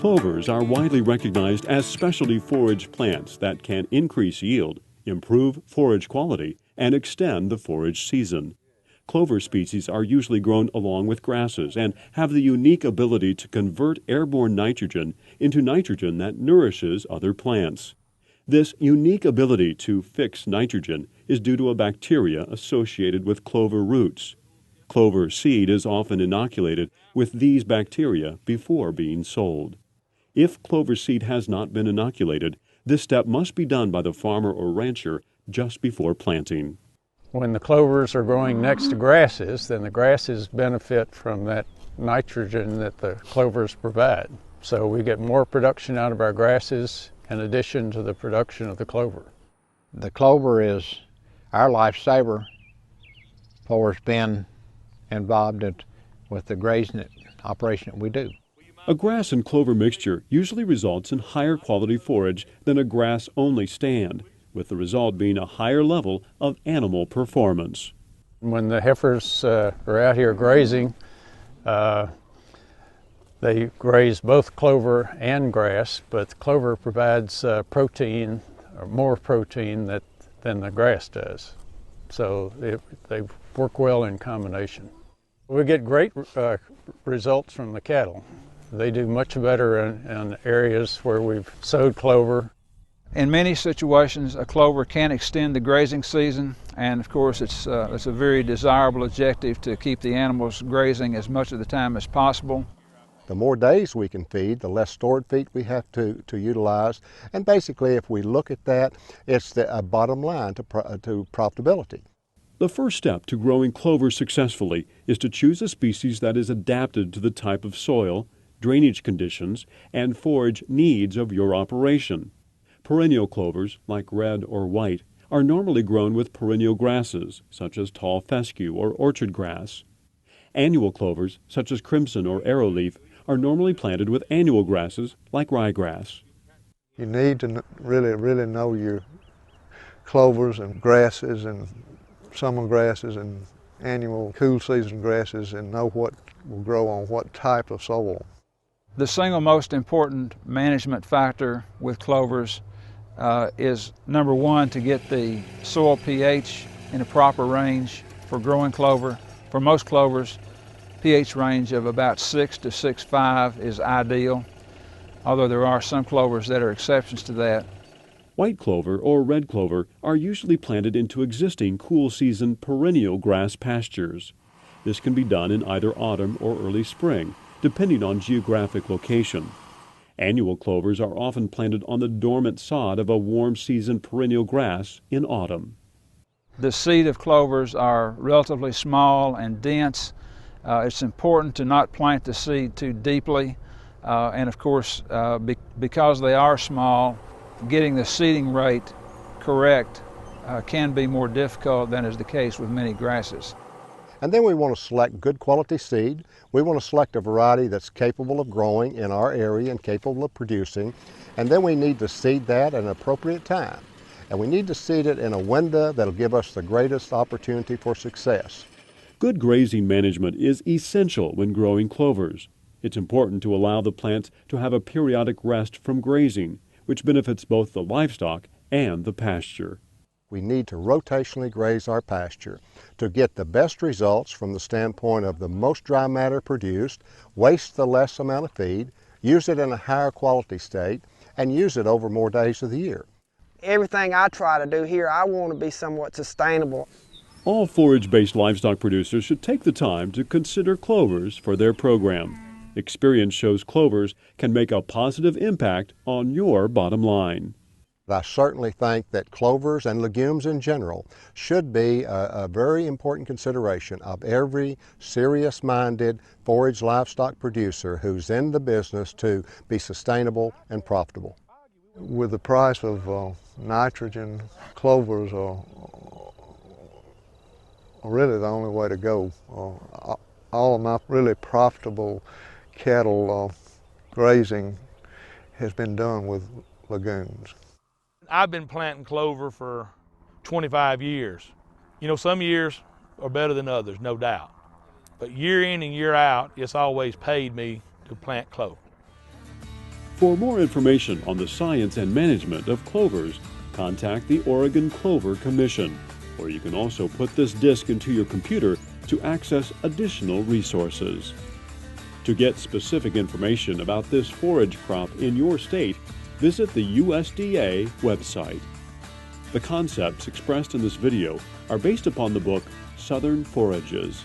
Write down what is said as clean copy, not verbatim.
Clovers are widely recognized as specialty forage plants that can increase yield, improve forage quality, and extend the forage season. Clover species are usually grown along with grasses and have the unique ability to convert airborne nitrogen into nitrogen that nourishes other plants. This unique ability to fix nitrogen is due to a bacteria associated with clover roots. Clover seed is often inoculated with these bacteria before being sold. If clover seed has not been inoculated, this step must be done by the farmer or rancher just before planting. When the clovers are growing next to grasses, then the grasses benefit from that nitrogen that the clovers provide. So we get more production out of our grasses in addition to the production of the clover. The clover is our lifesaver for us being involved with the grazing operation that we do. A grass and clover mixture usually results in higher quality forage than a grass-only stand, with the result being a higher level of animal performance. When the heifers are out here grazing, they graze both clover and grass, but clover provides protein, or more protein than the grass does. So they work well in combination. We get great results from the cattle. They do much better in areas where we've sowed clover. In many situations, a clover can extend the grazing season, and of course it's a very desirable objective to keep the animals grazing as much of the time as possible. The more days we can feed, the less stored feed we have to utilize, and basically if we look at that, it's a bottom line to profitability. The first step to growing clover successfully is to choose a species that is adapted to the type of soil, drainage conditions, and forage needs of your operation. Perennial clovers, like red or white, are normally grown with perennial grasses, such as tall fescue or orchard grass. Annual clovers, such as crimson or arrowleaf, are normally planted with annual grasses, like ryegrass. You need to really know your clovers and grasses and summer grasses and annual cool season grasses and know what will grow on what type of soil. The single most important management factor with clovers is number one, to get the soil pH in a proper range for growing clover. For most clovers, pH range of about 6 to 6.5 is ideal, although there are some clovers that are exceptions to that. White clover or red clover are usually planted into existing cool season perennial grass pastures. This can be done in either autumn or early spring, depending on geographic location. Annual clovers are often planted on the dormant sod of a warm season perennial grass in autumn. The seed of clovers are relatively small and dense. It's important to not plant the seed too deeply, and of course, because they are small, getting the seeding rate correct can be more difficult than is the case with many grasses. And then we want to select good quality seed. We want to select a variety that's capable of growing in our area and capable of producing. And then we need to seed that at an appropriate time. And we need to seed it in a window that'll give us the greatest opportunity for success. Good grazing management is essential when growing clovers. It's important to allow the plants to have a periodic rest from grazing, which benefits both the livestock and the pasture. We need to rotationally graze our pasture to get the best results from the standpoint of the most dry matter produced, waste the less amount of feed, use it in a higher quality state, and use it over more days of the year. Everything I try to do here, I want to be somewhat sustainable. All forage-based livestock producers should take the time to consider clovers for their program. Experience shows clovers can make a positive impact on your bottom line. I certainly think that clovers and legumes in general should be a very important consideration of every serious-minded forage livestock producer who's in the business to be sustainable and profitable. With the price of nitrogen, clovers are really the only way to go. All of my really profitable cattle grazing has been done with legumes. I've been planting clover for 25 years. You know, some years are better than others, no doubt. But year in and year out, it's always paid me to plant clover. For more information on the science and management of clovers, contact the Oregon Clover Commission, or you can also put this disc into your computer to access additional resources. To get specific information about this forage crop in your state, visit the USDA website. The concepts expressed in this video are based upon the book Southern Forages.